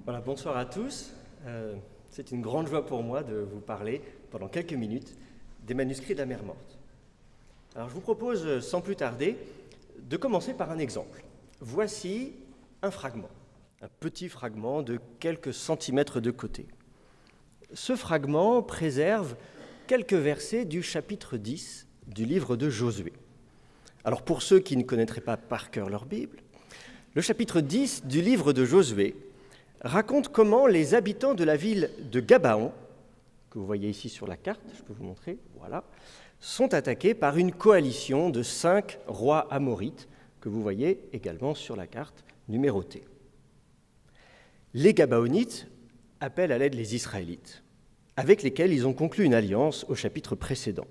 Voilà, bonsoir à tous. C'est une grande joie pour moi de vous parler pendant quelques minutes des manuscrits de la Mer Morte. Alors je vous propose sans plus tarder de commencer par un exemple. Voici un fragment, un petit fragment de quelques centimètres de côté. Ce fragment préserve quelques versets du chapitre 10 du livre de Josué. Alors pour ceux qui ne connaîtraient pas par cœur leur Bible, le chapitre 10 du livre de Josué raconte comment les habitants de la ville de Gabaon, que vous voyez ici sur la carte, je peux vous montrer, voilà, sont attaqués par une coalition de 5 rois amorites, que vous voyez également sur la carte numérotée. Les Gabaonites appellent à l'aide les Israélites, avec lesquels ils ont conclu une alliance au chapitre précédent.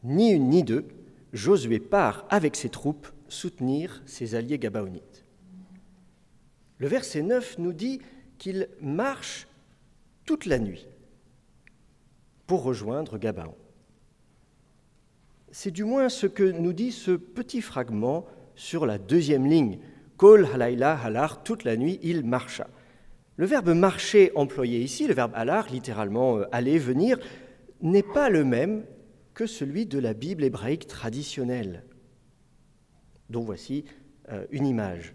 Ni une ni deux, Josué part avec ses troupes soutenir ses alliés Gabaonites. Le verset 9 nous dit qu'il marche toute la nuit pour rejoindre Gabaon. C'est du moins ce que nous dit ce petit fragment sur la deuxième ligne. Kol halayla halar, toute la nuit, il marcha. Le verbe marcher employé ici, le verbe halar, littéralement aller, venir, n'est pas le même que celui de la Bible hébraïque traditionnelle, dont voici une image.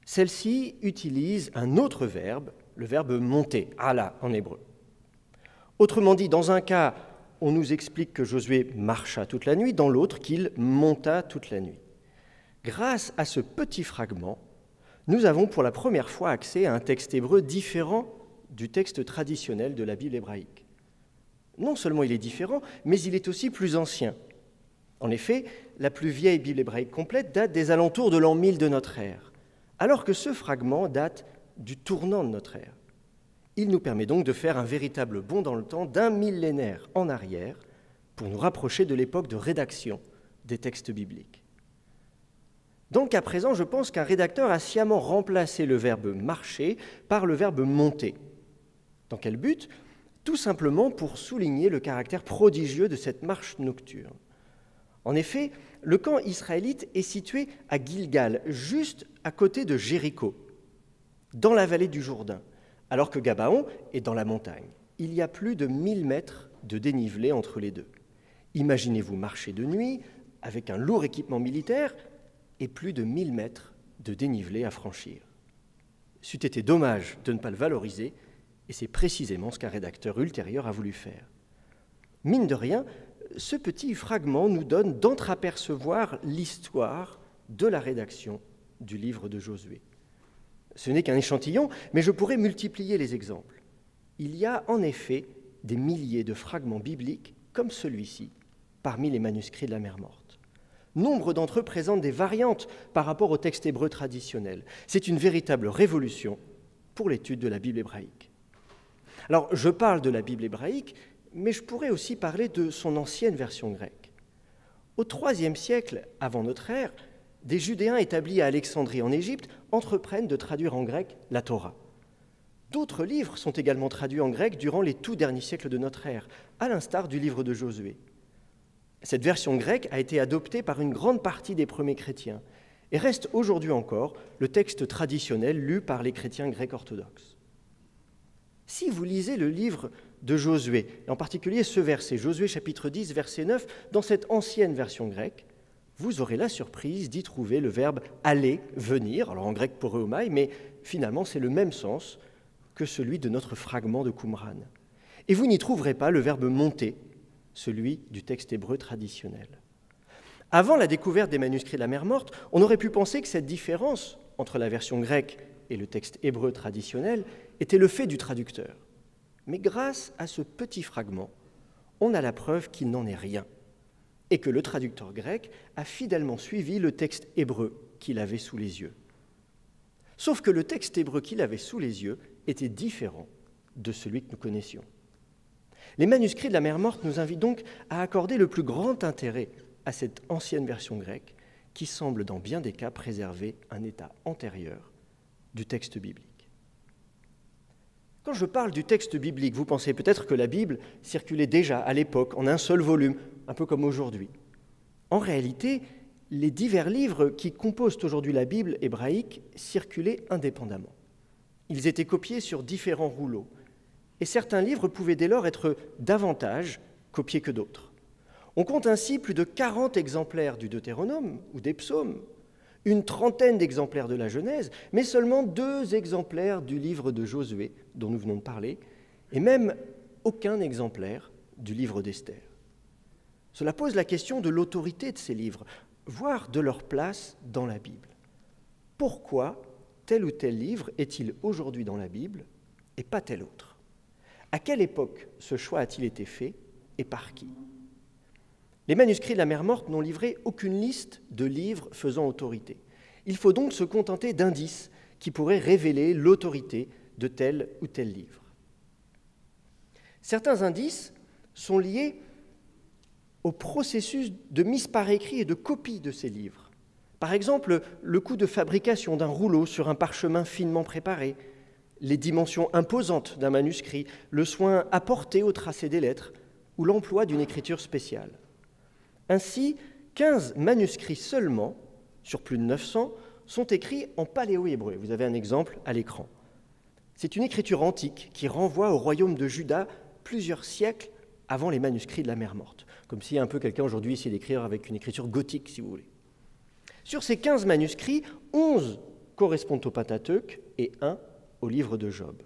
Celle-ci utilise un autre verbe, le verbe monter, ala en hébreu. Autrement dit, dans un cas, on nous explique que Josué marcha toute la nuit, dans l'autre qu'il monta toute la nuit. Grâce à ce petit fragment, nous avons pour la première fois accès à un texte hébreu différent du texte traditionnel de la Bible hébraïque. Non seulement il est différent, mais il est aussi plus ancien. En effet, la plus vieille Bible hébraïque complète date des alentours de l'an 1000 de notre ère, alors que ce fragment date du tournant de notre ère. Il nous permet donc de faire un véritable bond dans le temps d'un millénaire en arrière pour nous rapprocher de l'époque de rédaction des textes bibliques. Dans le cas présent, je pense qu'un rédacteur a sciemment remplacé le verbe « marcher » par le verbe « monter ». Dans quel but ? Tout simplement pour souligner le caractère prodigieux de cette marche nocturne. En effet, le camp israélite est situé à Gilgal, juste à côté de Jéricho, dans la vallée du Jourdain, alors que Gabaon est dans la montagne. Il y a plus de 1000 mètres de dénivelé entre les deux. Imaginez-vous marcher de nuit avec un lourd équipement militaire et plus de 1000 mètres de dénivelé à franchir. C'eût été dommage de ne pas le valoriser, et c'est précisément ce qu'un rédacteur ultérieur a voulu faire. Mine de rien, ce petit fragment nous donne d'entrapercevoir l'histoire de la rédaction du livre de Josué. Ce n'est qu'un échantillon, mais je pourrais multiplier les exemples. Il y a en effet des milliers de fragments bibliques comme celui-ci parmi les manuscrits de la Mer Morte. Nombre d'entre eux présentent des variantes par rapport au texte hébreu traditionnel. C'est une véritable révolution pour l'étude de la Bible hébraïque. Alors, je parle de la Bible hébraïque, mais je pourrais aussi parler de son ancienne version grecque. Au IIIe siècle avant notre ère, des Judéens établis à Alexandrie en Égypte entreprennent de traduire en grec la Torah. D'autres livres sont également traduits en grec durant les tout derniers siècles de notre ère, à l'instar du livre de Josué. Cette version grecque a été adoptée par une grande partie des premiers chrétiens et reste aujourd'hui encore le texte traditionnel lu par les chrétiens grecs orthodoxes. Si vous lisez le livre de Josué, et en particulier ce verset, Josué chapitre 10, verset 9, dans cette ancienne version grecque, vous aurez la surprise d'y trouver le verbe « aller », « venir », alors en grec poreomai, mais finalement c'est le même sens que celui de notre fragment de Qumran. Et vous n'y trouverez pas le verbe « monter », celui du texte hébreu traditionnel. Avant la découverte des manuscrits de la Mer Morte, on aurait pu penser que cette différence entre la version grecque et le texte hébreu traditionnel était le fait du traducteur. Mais grâce à ce petit fragment, on a la preuve qu'il n'en est rien, et que le traducteur grec a fidèlement suivi le texte hébreu qu'il avait sous les yeux. Sauf que le texte hébreu qu'il avait sous les yeux était différent de celui que nous connaissions. Les manuscrits de la Mer Morte nous invitent donc à accorder le plus grand intérêt à cette ancienne version grecque, qui semble dans bien des cas préserver un état antérieur du texte biblique. Quand je parle du texte biblique, vous pensez peut-être que la Bible circulait déjà à l'époque en un seul volume, un peu comme aujourd'hui. En réalité, les divers livres qui composent aujourd'hui la Bible hébraïque circulaient indépendamment. Ils étaient copiés sur différents rouleaux, et certains livres pouvaient dès lors être davantage copiés que d'autres. On compte ainsi plus de 40 exemplaires du Deutéronome ou des psaumes, une trentaine d'exemplaires de la Genèse, mais seulement 2 exemplaires du livre de Josué, dont nous venons de parler, et même aucun exemplaire du livre d'Esther. Cela pose la question de l'autorité de ces livres, voire de leur place dans la Bible. Pourquoi tel ou tel livre est-il aujourd'hui dans la Bible et pas tel autre? À quelle époque ce choix a-t-il été fait et par qui? Les manuscrits de la Mer Morte n'ont livré aucune liste de livres faisant autorité. Il faut donc se contenter d'indices qui pourraient révéler l'autorité de tel ou tel livre. Certains indices sont liés au processus de mise par écrit et de copie de ces livres. Par exemple, le coût de fabrication d'un rouleau sur un parchemin finement préparé, les dimensions imposantes d'un manuscrit, le soin apporté au tracé des lettres ou l'emploi d'une écriture spéciale. Ainsi, 15 manuscrits seulement, sur plus de 900, sont écrits en paléo-hébreu. Vous avez un exemple à l'écran. C'est une écriture antique qui renvoie au royaume de Juda plusieurs siècles avant les manuscrits de la Mer Morte. Comme si un peu quelqu'un aujourd'hui essayait d'écrire avec une écriture gothique, si vous voulez. Sur ces 15 manuscrits, 11 correspondent au Pentateuque et 1 au livre de Job.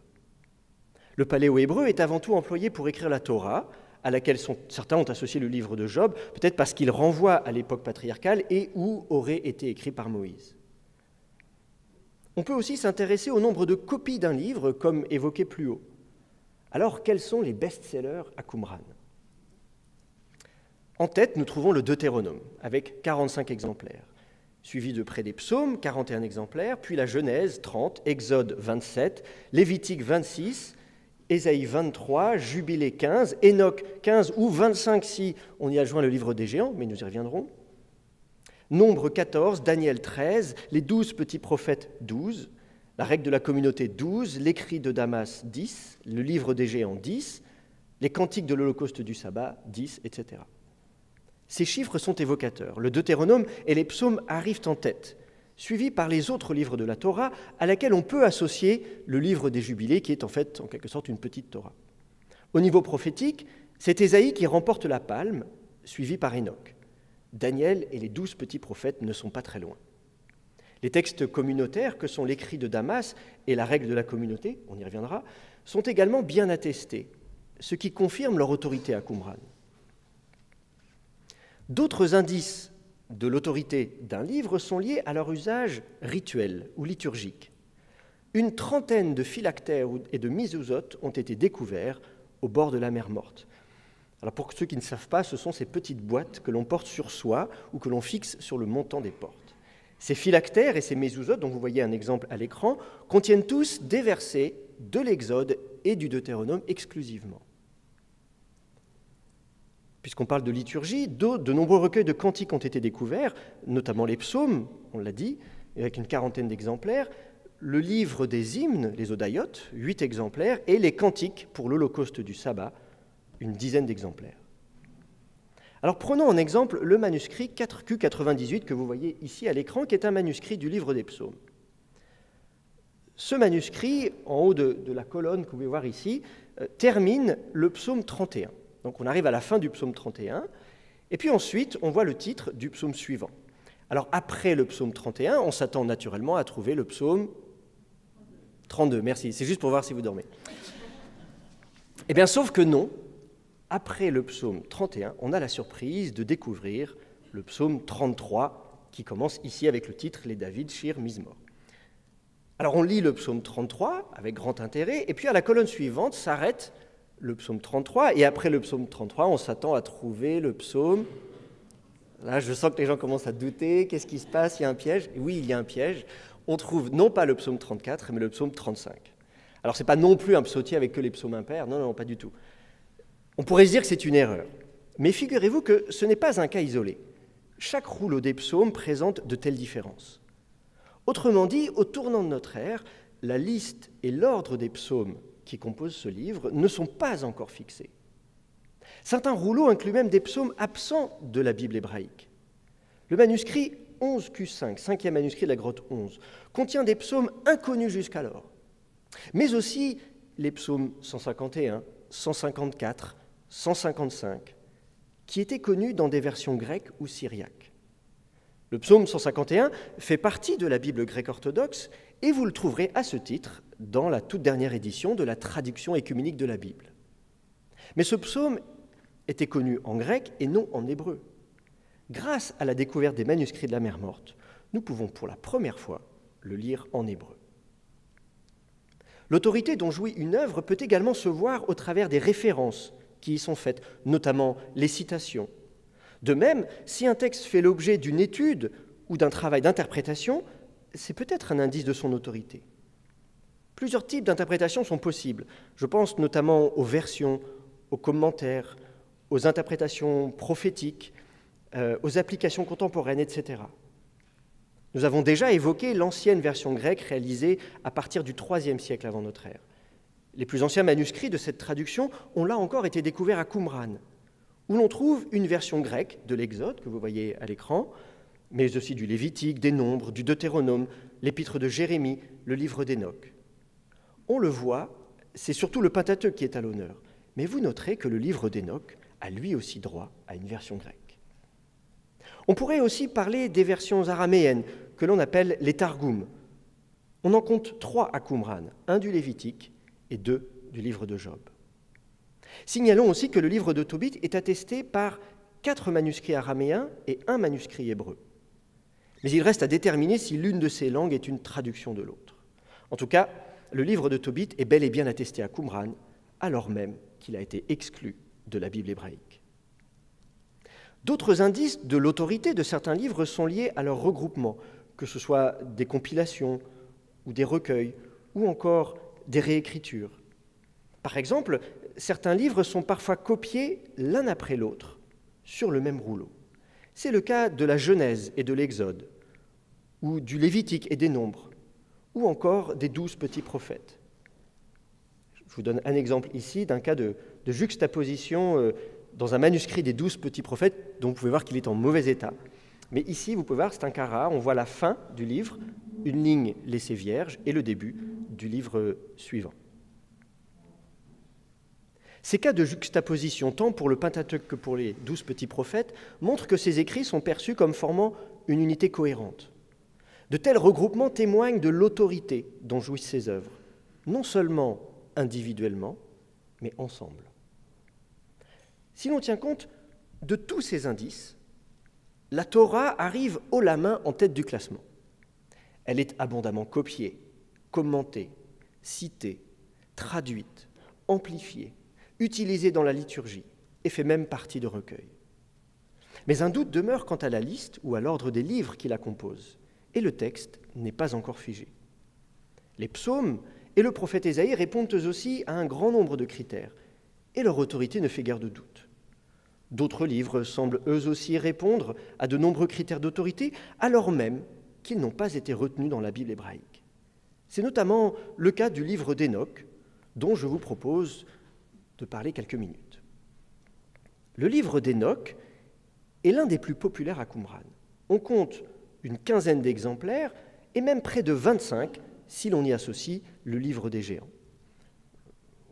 Le paléo-hébreu est avant tout employé pour écrire la Torah, à laquelle certains ont associé le livre de Job, peut-être parce qu'il renvoie à l'époque patriarcale et où aurait été écrit par Moïse. On peut aussi s'intéresser au nombre de copies d'un livre, comme évoqué plus haut. Alors, quels sont les best-sellers à Qumran? En tête, nous trouvons le Deutéronome, avec 45 exemplaires, suivi de près des Psaumes, 41 exemplaires, puis la Genèse, 30, Exode, 27, Lévitique, 26, Ésaïe 23, Jubilé 15, Enoch 15 ou 25 si on y adjoint le livre des géants, mais nous y reviendrons. Nombre 14, Daniel 13, les 12 petits prophètes 12, la règle de la communauté 12, l'écrit de Damas 10, le livre des géants 10, les cantiques de l'Holocauste du sabbat 10, etc. Ces chiffres sont évocateurs. Le Deutéronome et les psaumes arrivent en tête, suivi par les autres livres de la Torah, à laquelle on peut associer le livre des Jubilés, qui est en fait, en quelque sorte, une petite Torah. Au niveau prophétique, c'est Ésaïe qui remporte la palme, suivi par Enoch. Daniel et les 12 petits prophètes ne sont pas très loin. Les textes communautaires, que sont l'écrit de Damas et la règle de la communauté, on y reviendra, sont également bien attestés, ce qui confirme leur autorité à Qumran. D'autres indices de l'autorité d'un livre sont liés à leur usage rituel ou liturgique. Une trentaine de phylactères et de mésouzotes ont été découverts au bord de la Mer Morte. Alors pour ceux qui ne savent pas, ce sont ces petites boîtes que l'on porte sur soi ou que l'on fixe sur le montant des portes. Ces phylactères et ces mésouzotes, dont vous voyez un exemple à l'écran, contiennent tous des versets de l'Exode et du Deutéronome exclusivement. Puisqu'on parle de liturgie, de nombreux recueils de cantiques ont été découverts, notamment les psaumes, on l'a dit, avec une quarantaine d'exemplaires, le livre des hymnes, les odaïotes, 8 exemplaires, et les cantiques pour l'Holocauste du sabbat, une dizaine d'exemplaires. Alors prenons en exemple le manuscrit 4Q98 que vous voyez ici à l'écran, qui est un manuscrit du livre des psaumes. Ce manuscrit, en haut de la colonne que vous pouvez voir ici, termine le psaume 31. Donc on arrive à la fin du psaume 31, et puis ensuite on voit le titre du psaume suivant. Alors après le psaume 31, on s'attend naturellement à trouver le psaume 32. Merci, c'est juste pour voir si vous dormez. Eh bien, sauf que non, après le psaume 31, on a la surprise de découvrir le psaume 33, qui commence ici avec le titre « Les David, Shir, Mizmor ». Alors on lit le psaume 33 avec grand intérêt, et puis à la colonne suivante s'arrête le psaume 33, et après le psaume 33, on s'attend à trouver le psaume... Là, je sens que les gens commencent à douter, qu'est-ce qui se passe, il y a un piège? Et oui, il y a un piège. On trouve non pas le psaume 34, mais le psaume 35. Alors, ce n'est pas non plus un psautier avec que les psaumes impairs, non, pas du tout. On pourrait se dire que c'est une erreur, mais figurez-vous que ce n'est pas un cas isolé. Chaque rouleau des psaumes présente de telles différences. Autrement dit, au tournant de notre ère, la liste et l'ordre des psaumes qui composent ce livre ne sont pas encore fixés. Certains rouleaux incluent même des psaumes absents de la Bible hébraïque. Le manuscrit 11Q5, cinquième manuscrit de la grotte 11, contient des psaumes inconnus jusqu'alors, mais aussi les psaumes 151, 154, 155, qui étaient connus dans des versions grecques ou syriaques. Le psaume 151 fait partie de la Bible grecque orthodoxe et vous le trouverez à ce titre dans la toute dernière édition de la traduction œcuménique de la Bible. Mais ce psaume était connu en grec et non en hébreu. Grâce à la découverte des manuscrits de la Mer Morte, nous pouvons pour la première fois le lire en hébreu. L'autorité dont jouit une œuvre peut également se voir au travers des références qui y sont faites, notamment les citations. De même, si un texte fait l'objet d'une étude ou d'un travail d'interprétation, c'est peut-être un indice de son autorité. Plusieurs types d'interprétations sont possibles. Je pense notamment aux versions, aux commentaires, aux interprétations prophétiques, aux applications contemporaines, etc. Nous avons déjà évoqué l'ancienne version grecque réalisée à partir du IIIe siècle avant notre ère. Les plus anciens manuscrits de cette traduction ont là encore été découverts à Qumran, où l'on trouve une version grecque de l'Exode, que vous voyez à l'écran, mais aussi du Lévitique, des Nombres, du Deutéronome, l'Épître de Jérémie, le livre d'Hénoch. On le voit, c'est surtout le Pentateuque qui est à l'honneur, mais vous noterez que le livre d'Hénoch a lui aussi droit à une version grecque. On pourrait aussi parler des versions araméennes, que l'on appelle les Targums. On en compte 3 à Qumran, un du Lévitique et 2 du livre de Job. Signalons aussi que le livre de Tobit est attesté par 4 manuscrits araméens et 1 manuscrit hébreu. Mais il reste à déterminer si l'une de ces langues est une traduction de l'autre. En tout cas, le livre de Tobit est bel et bien attesté à Qumran, alors même qu'il a été exclu de la Bible hébraïque. D'autres indices de l'autorité de certains livres sont liés à leur regroupement, que ce soit des compilations ou des recueils, ou encore des réécritures. Par exemple, certains livres sont parfois copiés l'un après l'autre sur le même rouleau. C'est le cas de la Genèse et de l'Exode, ou du Lévitique et des Nombres, ou encore des 12 petits prophètes. Je vous donne un exemple ici d'un cas de juxtaposition dans un manuscrit des 12 petits prophètes, dont vous pouvez voir qu'il est en mauvais état. Mais ici, vous pouvez voir, c'est un cas rare, on voit la fin du livre, une ligne laissée vierge, et le début du livre suivant. Ces cas de juxtaposition, tant pour le Pentateuque que pour les 12 petits prophètes, montrent que ces écrits sont perçus comme formant une unité cohérente. De tels regroupements témoignent de l'autorité dont jouissent ces œuvres, non seulement individuellement, mais ensemble. Si l'on tient compte de tous ces indices, la Torah arrive haut la main en tête du classement. Elle est abondamment copiée, commentée, citée, traduite, amplifiée, utilisée dans la liturgie et fait même partie de recueils. Mais un doute demeure quant à la liste ou à l'ordre des livres qui la composent, et le texte n'est pas encore figé. Les psaumes et le prophète Ésaïe répondent eux aussi à un grand nombre de critères, et leur autorité ne fait guère de doute. D'autres livres semblent eux aussi répondre à de nombreux critères d'autorité, alors même qu'ils n'ont pas été retenus dans la Bible hébraïque. C'est notamment le cas du livre d'Hénoch, dont je vous propose de parler quelques minutes. Le livre d'Hénoch est l'un des plus populaires à Qumran. On compte une quinzaine d'exemplaires et même près de 25 si l'on y associe le livre des géants.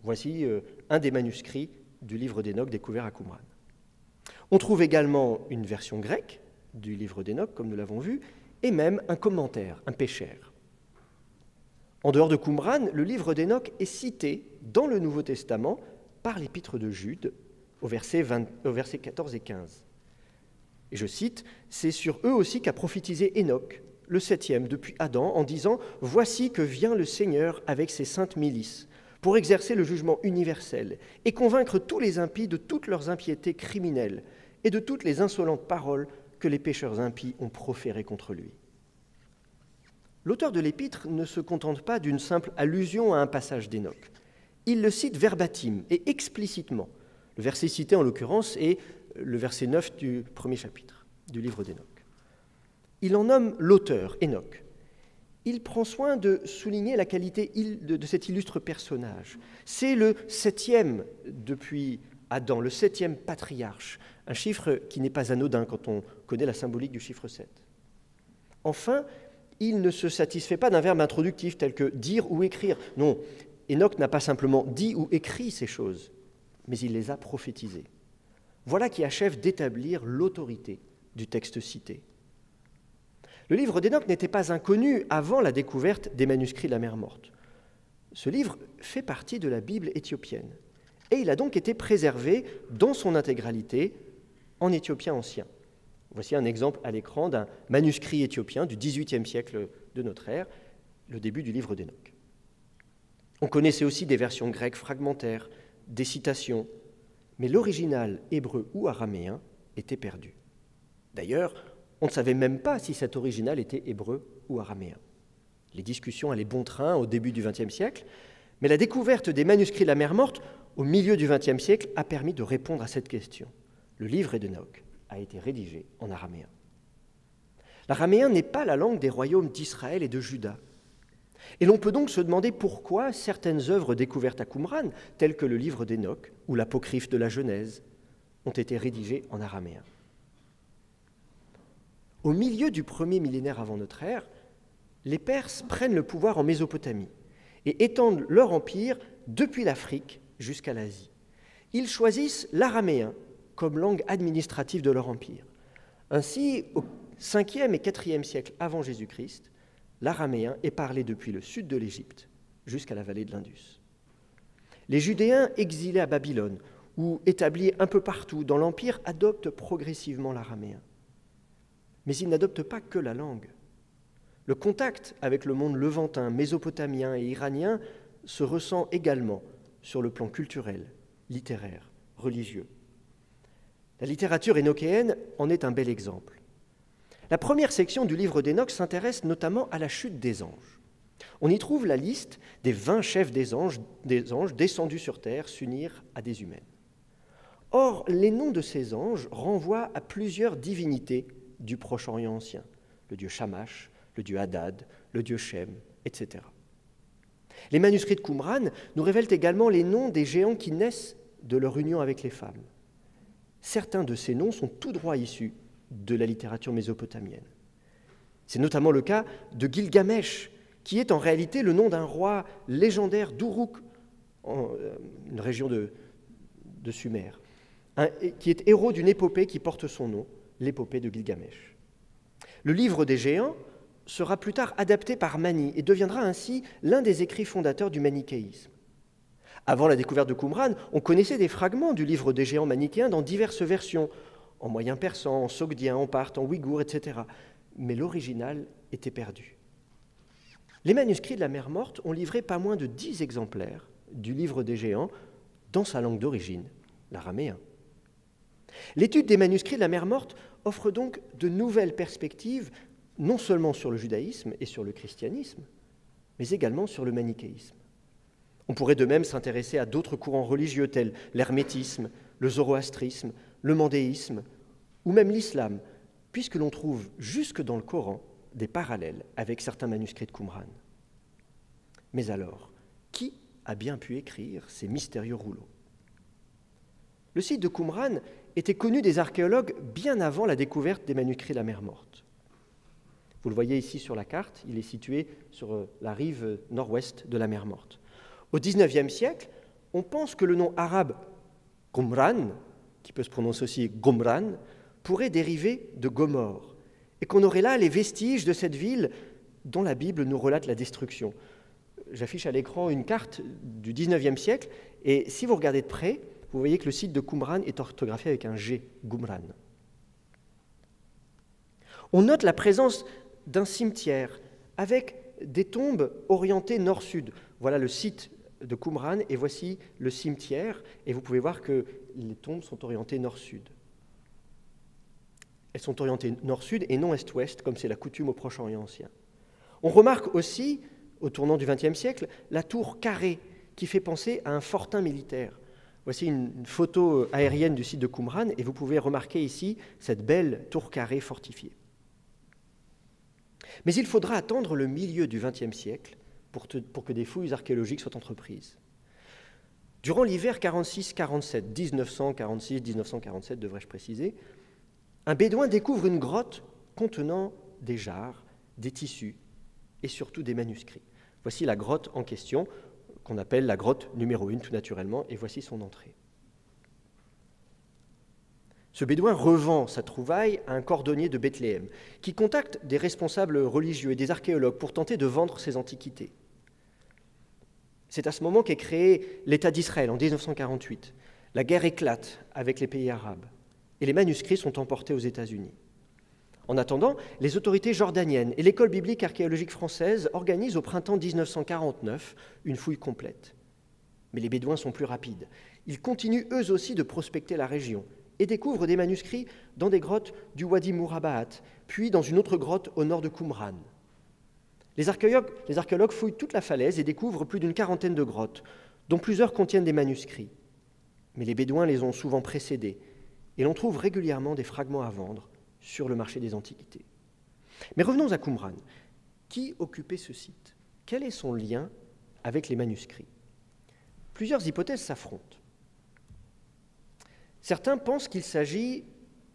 Voici un des manuscrits du livre d'Hénoch découvert à Qumran. On trouve également une version grecque du livre d'Hénoch, comme nous l'avons vu, et même un commentaire, un péchère. En dehors de Qumran, le livre d'Hénoch est cité dans le Nouveau Testament par l'épître de Jude, au versets 14 et 15. Et je cite, « C'est sur eux aussi qu'a prophétisé Hénoch, le 7e depuis Adam, en disant « Voici que vient le Seigneur avec ses saintes milices, pour exercer le jugement universel et convaincre tous les impies de toutes leurs impiétés criminelles et de toutes les insolentes paroles que les pécheurs impies ont proférées contre lui. » L'auteur de l'épître ne se contente pas d'une simple allusion à un passage d'Hénoch. Il le cite verbatim et explicitement. Le verset cité en l'occurrence est le verset 9 du premier chapitre du livre d'Hénoch. Il en nomme l'auteur, Hénoch. Il prend soin de souligner la qualité de cet illustre personnage. C'est le 7e depuis Adam, le 7e patriarche un chiffre qui n'est pas anodin quand on connaît la symbolique du chiffre 7. Enfin, il ne se satisfait pas d'un verbe introductif tel que dire ou écrire. Non, Enoch n'a pas simplement dit ou écrit ces choses, mais il les a prophétisées. Voilà qui achève d'établir l'autorité du texte cité. Le livre d'Enoch n'était pas inconnu avant la découverte des manuscrits de la mer Morte. Ce livre fait partie de la Bible éthiopienne et il a donc été préservé dans son intégralité en éthiopien ancien. Voici un exemple à l'écran d'un manuscrit éthiopien du XVIIIe siècle de notre ère, le début du livre d'Enoch. On connaissait aussi des versions grecques fragmentaires, des citations, mais l'original hébreu ou araméen était perdu. D'ailleurs, on ne savait même pas si cet original était hébreu ou araméen. Les discussions allaient bon train au début du XXe siècle, mais la découverte des manuscrits de la mer Morte au milieu du XXe siècle a permis de répondre à cette question. Le livre d'Enoch a été rédigé en araméen. L'araméen n'est pas la langue des royaumes d'Israël et de Juda. Et l'on peut donc se demander pourquoi certaines œuvres découvertes à Qumran, telles que le livre d'Enoch ou l'apocryphe de la Genèse, ont été rédigées en araméen. Au milieu du premier millénaire avant notre ère, les Perses prennent le pouvoir en Mésopotamie et étendent leur empire depuis l'Afrique jusqu'à l'Asie. Ils choisissent l'araméen comme langue administrative de leur empire. Ainsi, au 5e et 4e siècle avant Jésus-Christ, l'araméen est parlé depuis le sud de l'Égypte jusqu'à la vallée de l'Indus. Les Judéens exilés à Babylone ou établis un peu partout dans l'empire adoptent progressivement l'araméen. Mais ils n'adoptent pas que la langue. Le contact avec le monde levantin, mésopotamien et iranien se ressent également sur le plan culturel, littéraire, religieux. La littérature énochéenne en est un bel exemple. La première section du livre d'Enoch s'intéresse notamment à la chute des anges. On y trouve la liste des 20 chefs des anges descendus sur terre s'unir à des humaines. Or, les noms de ces anges renvoient à plusieurs divinités du Proche-Orient ancien, le dieu Shamash, le dieu Hadad, le dieu Shem, etc. Les manuscrits de Qumran nous révèlent également les noms des géants qui naissent de leur union avec les femmes. Certains de ces noms sont tout droit issus de la littérature mésopotamienne. C'est notamment le cas de Gilgamesh, qui est en réalité le nom d'un roi légendaire d'Uruk, une région de Sumer, qui est héros d'une épopée qui porte son nom, l'épopée de Gilgamesh. Le livre des géants sera plus tard adapté par Mani et deviendra ainsi l'un des écrits fondateurs du manichéisme. Avant la découverte de Qumran, on connaissait des fragments du livre des géants manichéens dans diverses versions, en moyen persan, en sogdien, en parthe, en ouïghour, etc. Mais l'original était perdu. Les manuscrits de la mer Morte ont livré pas moins de 10 exemplaires du livre des géants dans sa langue d'origine, l'araméen. L'étude des manuscrits de la mer Morte offre donc de nouvelles perspectives, non seulement sur le judaïsme et sur le christianisme, mais également sur le manichéisme. On pourrait de même s'intéresser à d'autres courants religieux tels l'hermétisme, le zoroastrisme, le mandéisme ou même l'islam, puisque l'on trouve jusque dans le Coran des parallèles avec certains manuscrits de Qumran. Mais alors, qui a bien pu écrire ces mystérieux rouleaux ? Le site de Qumran était connu des archéologues bien avant la découverte des manuscrits de la mer Morte. Vous le voyez ici sur la carte, il est situé sur la rive nord-ouest de la mer Morte. Au XIXe siècle, on pense que le nom arabe Qumran, qui peut se prononcer aussi Gomran, pourrait dériver de Gomorre, et qu'on aurait là les vestiges de cette ville dont la Bible nous relate la destruction. J'affiche à l'écran une carte du XIXe siècle, et si vous regardez de près, vous voyez que le site de Qumran est orthographié avec un G, Qumran. On note la présence d'un cimetière avec des tombes orientées nord-sud. Voilà le site de Qumran et voici le cimetière, et vous pouvez voir que les tombes sont orientées nord-sud. Elles sont orientées nord-sud et non est-ouest, comme c'est la coutume au Proche-Orient ancien. On remarque aussi, au tournant du XXe siècle, la tour carrée qui fait penser à un fortin militaire. Voici une photo aérienne du site de Qumran et vous pouvez remarquer ici cette belle tour carrée fortifiée. Mais il faudra attendre le milieu du XXe siècle pour que des fouilles archéologiques soient entreprises. Durant l'hiver 46-47, 1946-1947 devrais-je préciser, un bédouin découvre une grotte contenant des jarres, des tissus et surtout des manuscrits. Voici la grotte en question, qu'on appelle la grotte numéro 1 tout naturellement, et voici son entrée. Ce bédouin revend sa trouvaille à un cordonnier de Bethléem, qui contacte des responsables religieux et des archéologues pour tenter de vendre ses antiquités. C'est à ce moment qu'est créé l'État d'Israël en 1948. La guerre éclate avec les pays arabes et les manuscrits sont emportés aux États-Unis. En attendant, les autorités jordaniennes et l'École biblique archéologique française organisent au printemps 1949 une fouille complète. Mais les Bédouins sont plus rapides. Ils continuent eux aussi de prospecter la région et découvrent des manuscrits dans des grottes du Wadi Mourabaat, puis dans une autre grotte au nord de Qumran. Les archéologues fouillent toute la falaise et découvrent plus d'une quarantaine de grottes, dont plusieurs contiennent des manuscrits. Mais les Bédouins les ont souvent précédés, et l'on trouve régulièrement des fragments à vendre sur le marché des antiquités. Mais revenons à Qumran. Qui occupait ce site? Quel est son lien avec les manuscrits? Plusieurs hypothèses s'affrontent. Certains pensent qu'il s'agit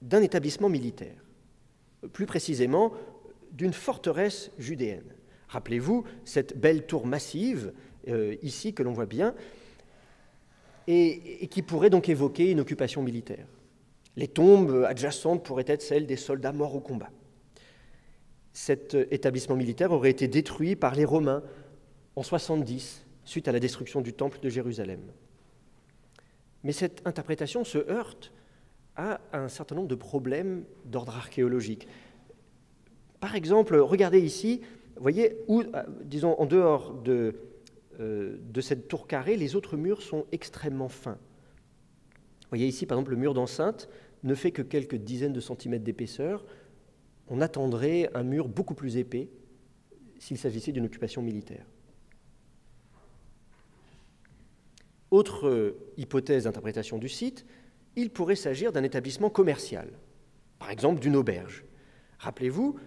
d'un établissement militaire, plus précisément d'une forteresse judéenne. Rappelez-vous cette belle tour massive, ici, que l'on voit bien, et qui pourrait donc évoquer une occupation militaire. Les tombes adjacentes pourraient être celles des soldats morts au combat. Cet établissement militaire aurait été détruit par les Romains en 70, suite à la destruction du temple de Jérusalem. Mais cette interprétation se heurte à un certain nombre de problèmes d'ordre archéologique. Par exemple, regardez ici, vous voyez, où, disons, en dehors de cette tour carrée, les autres murs sont extrêmement fins. Vous voyez ici, par exemple, le mur d'enceinte ne fait que quelques dizaines de centimètres d'épaisseur. On attendrait un mur beaucoup plus épais s'il s'agissait d'une occupation militaire. Autre hypothèse d'interprétation du site, il pourrait s'agir d'un établissement commercial, par exemple d'une auberge. Rappelez-vous,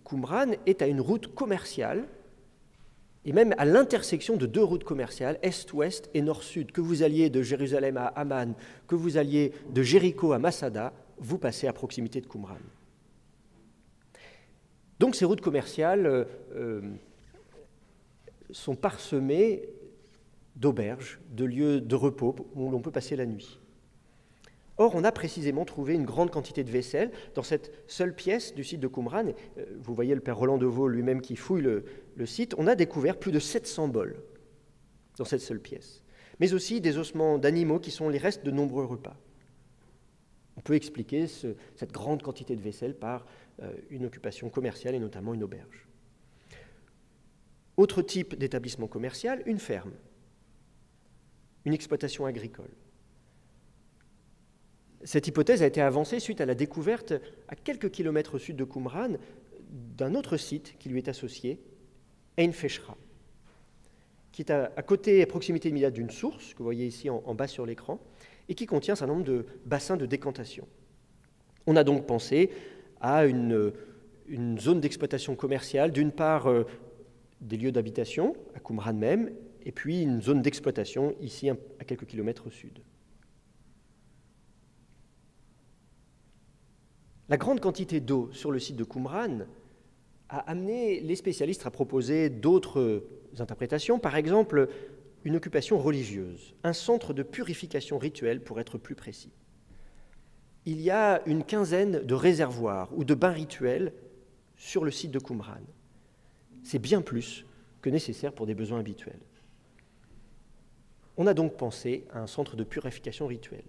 Qumran est à une route commerciale, et même à l'intersection de deux routes commerciales, est-ouest et nord-sud. Que vous alliez de Jérusalem à Amman, que vous alliez de Jéricho à Masada, vous passez à proximité de Qumran. Donc ces routes commerciales sont parsemées d'auberges, de lieux de repos où l'on peut passer la nuit. Or, on a précisément trouvé une grande quantité de vaisselle dans cette seule pièce du site de Qumran. Vous voyez le père Roland Deveau lui-même qui fouille le site. On a découvert plus de 700 bols dans cette seule pièce, mais aussi des ossements d'animaux qui sont les restes de nombreux repas. On peut expliquer cette grande quantité de vaisselle par une occupation commerciale et notamment une auberge. Autre type d'établissement commercial, une ferme, une exploitation agricole. Cette hypothèse a été avancée suite à la découverte, à quelques kilomètres au sud de Qumran, d'un autre site qui lui est associé, Ein Feshra, qui est à côté, à proximité immédiate d'une source, que vous voyez ici en bas sur l'écran, et qui contient un certain nombre de bassins de décantation. On a donc pensé à une zone d'exploitation commerciale, d'une part des lieux d'habitation, à Qumran même, et puis une zone d'exploitation ici à quelques kilomètres au sud. La grande quantité d'eau sur le site de Qumran a amené les spécialistes à proposer d'autres interprétations, par exemple une occupation religieuse, un centre de purification rituelle pour être plus précis. Il y a une quinzaine de réservoirs ou de bains rituels sur le site de Qumran. C'est bien plus que nécessaire pour des besoins habituels. On a donc pensé à un centre de purification rituelle.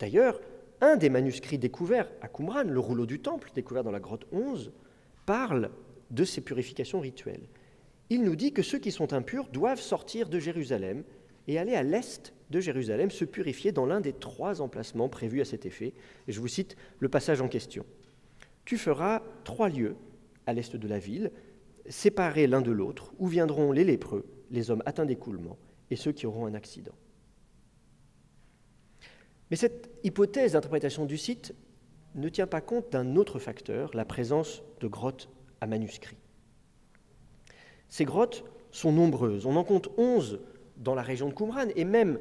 D'ailleurs, un des manuscrits découverts à Qumran, le rouleau du temple, découvert dans la grotte 11, parle de ces purifications rituelles. Il nous dit que ceux qui sont impurs doivent sortir de Jérusalem et aller à l'est de Jérusalem se purifier dans l'un des 3 emplacements prévus à cet effet. Et je vous cite le passage en question. « Tu feras 3 lieux à l'est de la ville, séparés l'un de l'autre, où viendront les lépreux, les hommes atteints d'écoulement et ceux qui auront un accident. » Mais cette hypothèse d'interprétation du site ne tient pas compte d'un autre facteur, la présence de grottes à manuscrits. Ces grottes sont nombreuses. On en compte 11 dans la région de Qumran et même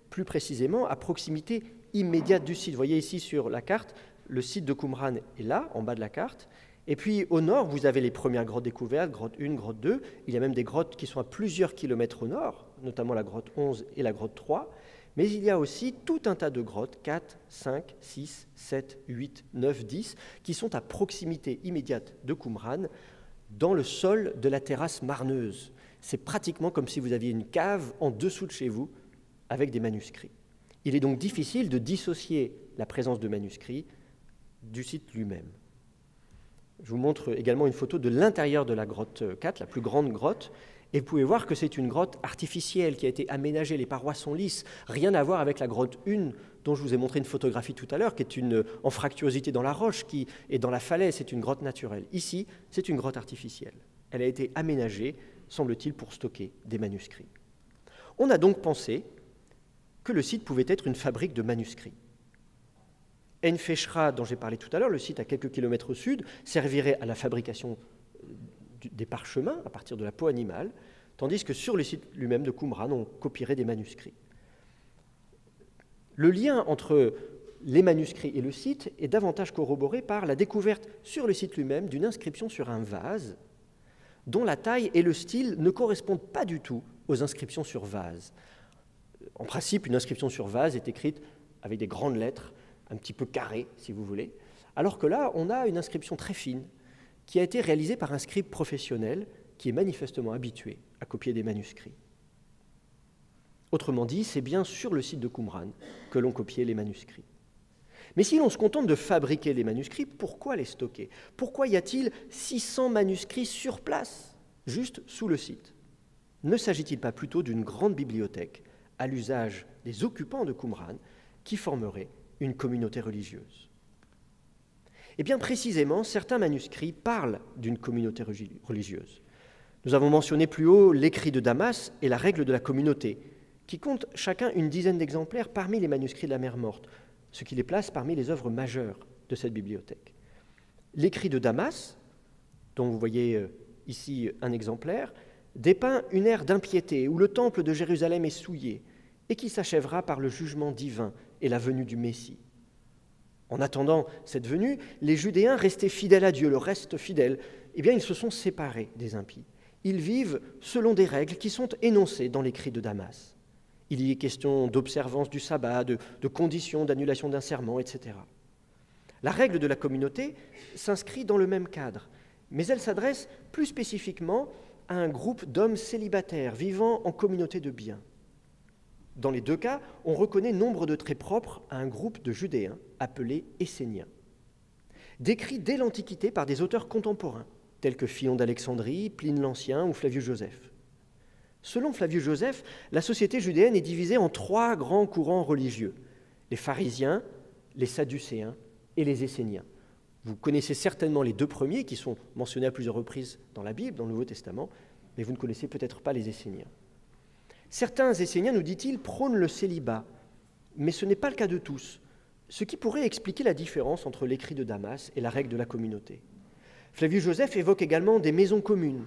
plus précisément à proximité immédiate du site. Vous voyez ici sur la carte, le site de Qumran est là, en bas de la carte. Et puis au nord, vous avez les premières grottes découvertes, grotte 1, grotte 2. Il y a même des grottes qui sont à plusieurs kilomètres au nord, notamment la grotte 11 et la grotte 3. Mais il y a aussi tout un tas de grottes, 4, 5, 6, 7, 8, 9, 10, qui sont à proximité immédiate de Qumran, dans le sol de la terrasse marneuse. C'est pratiquement comme si vous aviez une cave en dessous de chez vous avec des manuscrits. Il est donc difficile de dissocier la présence de manuscrits du site lui-même. Je vous montre également une photo de l'intérieur de la grotte 4, la plus grande grotte, et vous pouvez voir que c'est une grotte artificielle qui a été aménagée, les parois sont lisses, rien à voir avec la grotte 1 dont je vous ai montré une photographie tout à l'heure, qui est une anfractuosité dans la roche, qui est dans la falaise, c'est une grotte naturelle. Ici, c'est une grotte artificielle. Elle a été aménagée, semble-t-il, pour stocker des manuscrits. On a donc pensé que le site pouvait être une fabrique de manuscrits. Ein Feshra, dont j'ai parlé tout à l'heure, le site à quelques kilomètres au sud, servirait à la fabrication des parchemins à partir de la peau animale, tandis que sur le site lui-même de Qumran, on copierait des manuscrits. Le lien entre les manuscrits et le site est davantage corroboré par la découverte sur le site lui-même d'une inscription sur un vase dont la taille et le style ne correspondent pas du tout aux inscriptions sur vase. En principe, une inscription sur vase est écrite avec des grandes lettres, un petit peu carrées, si vous voulez, alors que là, on a une inscription très fine qui a été réalisée par un scribe professionnel qui est manifestement habitué à copier des manuscrits. Autrement dit, c'est bien sur le site de Qumran que l'on copiait les manuscrits. Mais si l'on se contente de fabriquer les manuscrits, pourquoi les stocker? Pourquoi y a-t-il 600 manuscrits sur place, juste sous le site? Ne s'agit-il pas plutôt d'une grande bibliothèque à l'usage des occupants de Qumran qui formerait une communauté religieuse? Eh bien, précisément, certains manuscrits parlent d'une communauté religieuse. Nous avons mentionné plus haut l'écrit de Damas et la règle de la communauté, qui comptent chacun une dizaine d'exemplaires parmi les manuscrits de la Mer Morte, ce qui les place parmi les œuvres majeures de cette bibliothèque. L'écrit de Damas, dont vous voyez ici un exemplaire, dépeint une ère d'impiété où le temple de Jérusalem est souillé et qui s'achèvera par le jugement divin et la venue du Messie. En attendant cette venue, les Judéens restés fidèles à Dieu, le reste fidèles, eh bien, ils se sont séparés des impies. Ils vivent selon des règles qui sont énoncées dans l'écrit de Damas. Il y est question d'observance du sabbat, de conditions d'annulation d'un serment, etc. La règle de la communauté s'inscrit dans le même cadre, mais elle s'adresse plus spécifiquement à un groupe d'hommes célibataires vivant en communauté de biens. Dans les deux cas, on reconnaît nombre de traits propres à un groupe de Judéens appelés Esséniens, décrits dès l'Antiquité par des auteurs contemporains, tels que Philon d'Alexandrie, Pline l'Ancien ou Flavius Joseph. Selon Flavius Joseph, la société judéenne est divisée en 3 grands courants religieux, les pharisiens, les sadducéens et les esséniens. Vous connaissez certainement les 2 premiers qui sont mentionnés à plusieurs reprises dans la Bible, dans le Nouveau Testament, mais vous ne connaissez peut-être pas les esséniens. Certains esséniens, nous dit-il, prônent le célibat, mais ce n'est pas le cas de tous, ce qui pourrait expliquer la différence entre l'écrit de Damas et la règle de la communauté. Flavius Joseph évoque également des maisons communes,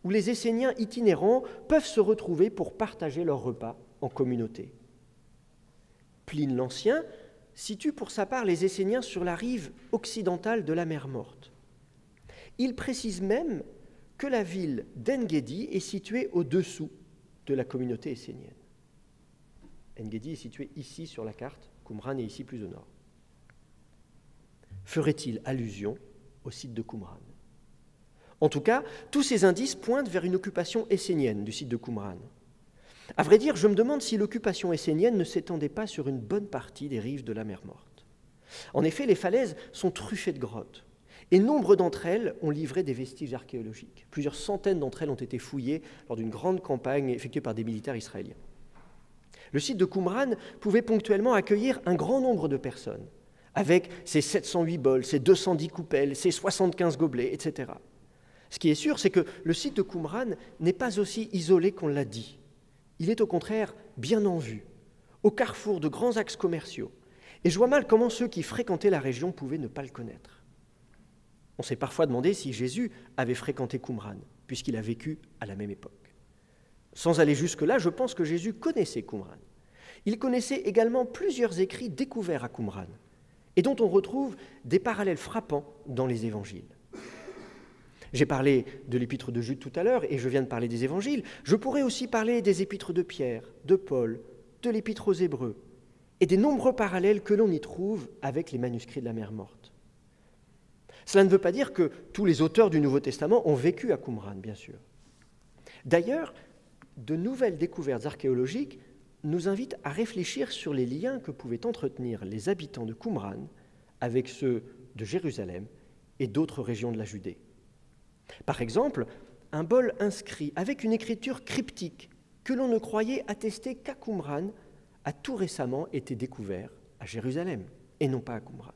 où les Esséniens itinérants peuvent se retrouver pour partager leurs repas en communauté. Pline l'Ancien situe pour sa part les Esséniens sur la rive occidentale de la Mer Morte. Il précise même que la ville d'En-Gedi est située au-dessous de la communauté essénienne. En-Gedi est situé ici sur la carte, Qumran est ici plus au nord. Ferait-il allusion au site de Qumran? En tout cas, tous ces indices pointent vers une occupation essénienne du site de Qumran. À vrai dire, je me demande si l'occupation essénienne ne s'étendait pas sur une bonne partie des rives de la Mer Morte. En effet, les falaises sont truffées de grottes, et nombre d'entre elles ont livré des vestiges archéologiques. Plusieurs centaines d'entre elles ont été fouillées lors d'une grande campagne effectuée par des militaires israéliens. Le site de Qumran pouvait ponctuellement accueillir un grand nombre de personnes, avec ses 708 bols, ses 210 coupelles, ses 75 gobelets, etc. Ce qui est sûr, c'est que le site de Qumran n'est pas aussi isolé qu'on l'a dit. Il est au contraire bien en vue, au carrefour de grands axes commerciaux. Et je vois mal comment ceux qui fréquentaient la région pouvaient ne pas le connaître. On s'est parfois demandé si Jésus avait fréquenté Qumran, puisqu'il a vécu à la même époque. Sans aller jusque-là, je pense que Jésus connaissait Qumran. Il connaissait également plusieurs écrits découverts à Qumran et dont on retrouve des parallèles frappants dans les évangiles. J'ai parlé de l'épître de Jude tout à l'heure et je viens de parler des évangiles. Je pourrais aussi parler des épîtres de Pierre, de Paul, de l'épître aux Hébreux et des nombreux parallèles que l'on y trouve avec les manuscrits de la Mer Morte. Cela ne veut pas dire que tous les auteurs du Nouveau Testament ont vécu à Qumran, bien sûr. D'ailleurs, de nouvelles découvertes archéologiques nous invitent à réfléchir sur les liens que pouvaient entretenir les habitants de Qumran avec ceux de Jérusalem et d'autres régions de la Judée. Par exemple, un bol inscrit avec une écriture cryptique que l'on ne croyait attester qu'à Qumran a tout récemment été découvert à Jérusalem et non pas à Qumran.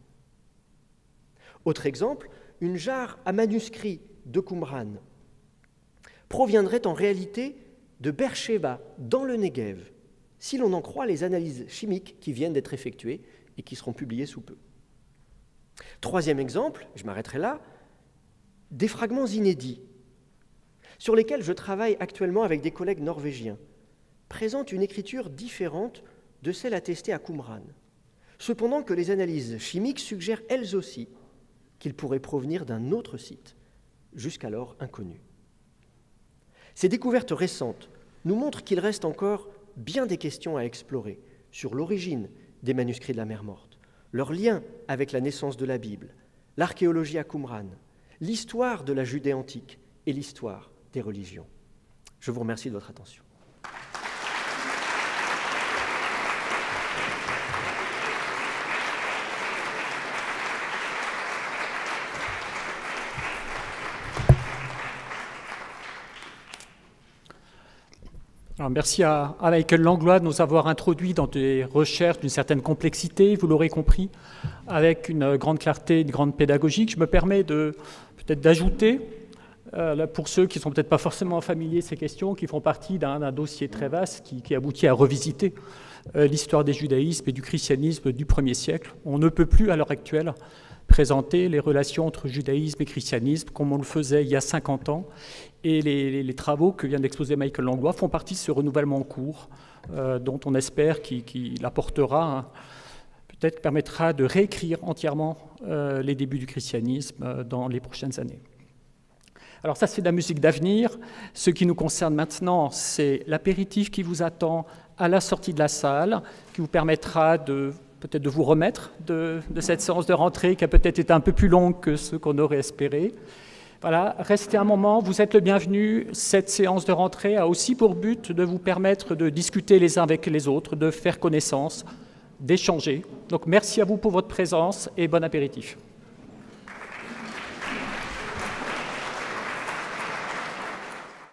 Autre exemple, une jarre à manuscrit de Qumran proviendrait en réalité de Beersheba, dans le Negev, si l'on en croit les analyses chimiques qui viennent d'être effectuées et qui seront publiées sous peu. Troisième exemple, je m'arrêterai là, des fragments inédits, sur lesquels je travaille actuellement avec des collègues norvégiens, présentent une écriture différente de celle attestée à Qumran, cependant que les analyses chimiques suggèrent elles aussi qu'ils pourraient provenir d'un autre site, jusqu'alors inconnu. Ces découvertes récentes nous montrent qu'il reste encore bien des questions à explorer sur l'origine des manuscrits de la Mer Morte, leur lien avec la naissance de la Bible, l'archéologie à Qumran, l'histoire de la Judée antique et l'histoire des religions. Je vous remercie de votre attention. Alors, merci à Michael Langlois de nous avoir introduits dans des recherches d'une certaine complexité, vous l'aurez compris, avec une grande clarté, une grande pédagogie. Je me permets peut-être d'ajouter, pour ceux qui ne sont peut-être pas forcément familiers de ces questions, qui font partie d'un dossier très vaste qui aboutit à revisiter l'histoire des judaïsmes et du christianisme du 1er siècle. On ne peut plus, à l'heure actuelle, présenter les relations entre judaïsme et christianisme comme on le faisait il y a 50 ans. Et les travaux que vient d'exposer Michael Langlois font partie de ce renouvellement en cours, dont on espère qu'il apportera, peut-être permettra de réécrire entièrement les débuts du christianisme dans les prochaines années. Alors ça, c'est de la musique d'avenir. Ce qui nous concerne maintenant, c'est l'apéritif qui vous attend à la sortie de la salle, qui vous permettra peut-être de vous remettre de cette séance de rentrée qui a peut-être été un peu plus longue que ce qu'on aurait espéré. Voilà, restez un moment, vous êtes le bienvenu. Cette séance de rentrée a aussi pour but de vous permettre de discuter les uns avec les autres, de faire connaissance, d'échanger. Donc merci à vous pour votre présence et bon apéritif.